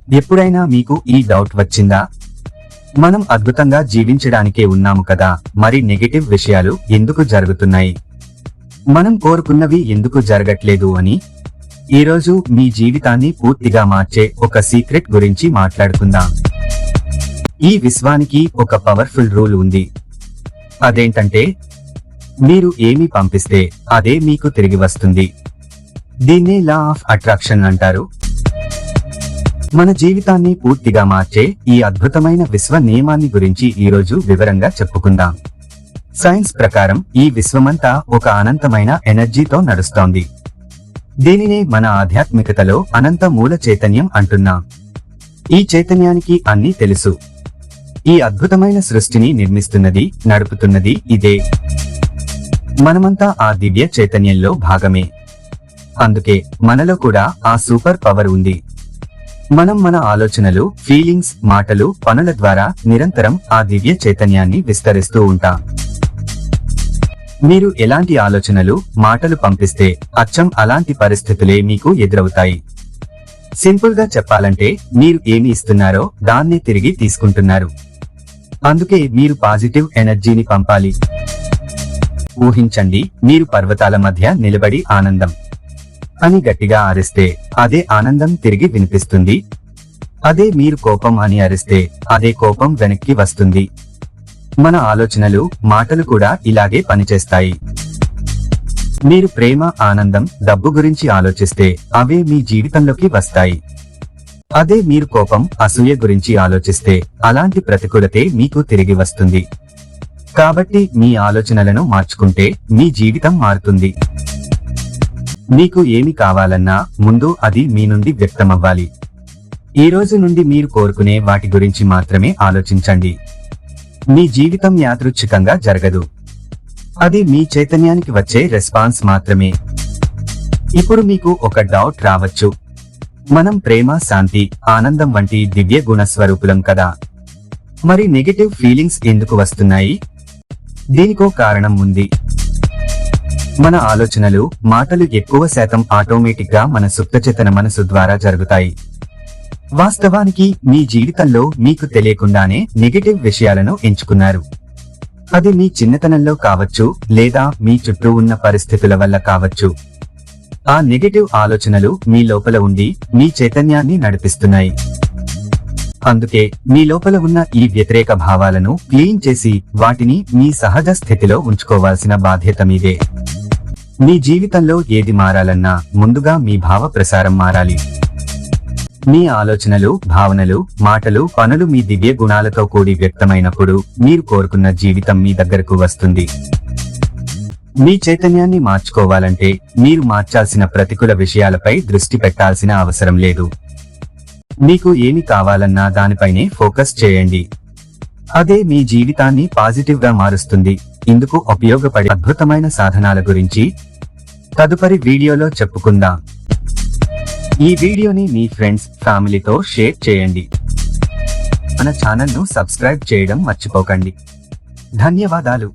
ఎప్పుడైనా మీకు ఈ డౌట్ వచ్చిందా? మనం అద్భుతంగా జీవించడానికే ఉన్నాము కదా, మరి నెగటివ్ విషయాలు ఎందుకు జరుగుతున్నాయి, మనం కోరుకున్నవి ఎందుకు జరగట్లేదు అని? ఈరోజు మీ జీవితాన్ని పూర్తిగా మార్చే ఒక సీక్రెట్ గురించి మాట్లాడుకుందాం. ఈ విశ్వానికి ఒక పవర్ఫుల్ రూల్ ఉంది. అదేంటంటే, మీరు ఏమి పంపిస్తే అదే మీకు తిరిగి వస్తుంది. దీన్నే లా ఆఫ్ అట్రాక్షన్ అంటారు. మన జీవితాన్ని పూర్తిగా మార్చే ఈ అద్భుతమైన విశ్వ నియమాన్ని గురించి ఈరోజు వివరంగా చెప్పుకుందాం. సైన్స్ ప్రకారం ఈ విశ్వమంతా ఒక అనంతమైన ఎనర్జీతో నడుస్తోంది. దీనినే మన ఆధ్యాత్మికతలో అనంత మూల చైతన్యం అంటున్నాం. ఈ చైతన్యానికి అన్నీ తెలుసు. ఈ అద్భుతమైన సృష్టిని నిర్మిస్తున్నది, నడుపుతున్నది ఇదే. మనమంతా ఆ దివ్య చైతన్యంలో భాగమే. అందుకే మనలో కూడా ఆ సూపర్ పవర్ ఉంది. మనం మన ఆలోచనలు, ఫీలింగ్స్, మాటలు, పనుల ద్వారా నిరంతరం ఆ దివ్య చైతన్యాన్ని విస్తరిస్తూ ఉంటాం. మీరు ఎలాంటి ఆలోచనలు, మాటలు పంపిస్తే అచ్చం అలాంటి పరిస్థితులే మీకు ఎదురవుతాయి. సింపుల్ గా చెప్పాలంటే, మీరు ఏమి ఇస్తున్నారో దాన్నే తిరిగి తీసుకుంటున్నారు. అందుకే మీరు పాజిటివ్ ఎనర్జీని పంపాలి. ఊహించండి, మీరు పర్వతాల మధ్య నిలబడి ఆనందం అని గట్టిగా అరిస్తే అదే ఆనందం తిరిగి వినిపిస్తుంది. అదే మీరు కోపం అని అరిస్తే అదే కోపం వెనక్కి వస్తుంది. మన ఆలోచనలు, మాటలు కూడా ఇలాగే పనిచేస్తాయి. మీరు ప్రేమ, ఆనందం, డబ్బు గురించి ఆలోచిస్తే అవే మీ జీవితంలోకి వస్తాయి. అదే మీరు కోపం, అసూయ గురించి ఆలోచిస్తే అలాంటి ప్రతికూలతే మీకు తిరిగి వస్తుంది. కాబట్టి మీ ఆలోచనలను మార్చుకుంటే మీ జీవితం మారుతుంది. మీకు ఏమి కావాలన్నా ముందు అది మీ నుండి వ్యక్తమవ్వాలి. ఈ రోజు నుండి మీరు కోరుకునే వాటి గురించి మాత్రమే ఆలోచించండి. మీ జీవితం యాదృచ్ఛికంగా జరగదు. అది మీ చైతన్యానికి వచ్చే రెస్పాన్స్ మాత్రమే. ఇప్పుడు మీకు ఒక డౌట్ రావచ్చు. మనం ప్రేమ, శాంతి, ఆనందం వంటి దివ్య గుణ స్వరూపులం కదా, మరి నెగటివ్ ఫీలింగ్స్ ఎందుకు వస్తున్నాయి? దీనికో కారణం ఉంది. మన ఆలోచనలు, మాటలు ఎక్కువ శాతం ఆటోమేటిక్ గా మన సుప్తచేతన మనసు ద్వారా జరుగుతాయి. వాస్తవానికి మీ జీవితంలో మీకు తెలియకుండానే నెగటివ్ విషయాలను ఎంచుకున్నారు. అది మీ చిన్నతనంలో కావచ్చు, లేదా మీ చుట్టూ ఉన్న పరిస్థితుల వల్ల కావచ్చు. ఆ నెగటివ్ ఆలోచనలు మీ లోపల ఉండి మీ చైతన్యాన్ని నడిపిస్తున్నాయి. అందుకే మీ లోపల ఉన్న ఈ వ్యతిరేక భావాలను క్లీన్ చేసి వాటిని మీ సహజ స్థితిలో ఉంచుకోవాల్సిన బాధ్యత మీదే. మీ జీవితంలో ఏది మారాలన్నా ముందుగా మీ భావ ప్రసారం మారాలి. మీ ఆలోచనలు, భావనలు, మాటలు, పనులు మీ దివ్య గుణాలతో కూడి వ్యక్తమైనప్పుడు మీరు కోరుకున్న జీవితం మీ దగ్గరకు వస్తుంది. మీ చైతన్యాన్ని మార్చుకోవాలంటే మీరు మార్చాల్సిన ప్రతికూల విషయాలపై దృష్టి పెట్టాల్సిన అవసరం లేదు. మీకు ఏమి కావాలన్నా దానిపైనే ఫోకస్ చేయండి. అదే మీ జీవితాన్ని పాజిటివ్ గా మారుస్తుంది. ఇందుకు ఉపయోగపడే అద్భుతమైన సాధనాల గురించి తదుపరి వీడియోలో చెప్పుకుందాం. ఈ వీడియోని మీ ఫ్రెండ్స్, ఫ్యామిలీతో షేర్ చేయండి. మన ఛానల్ను సబ్స్క్రైబ్ చేయడం మర్చిపోకండి. ధన్యవాదాలు.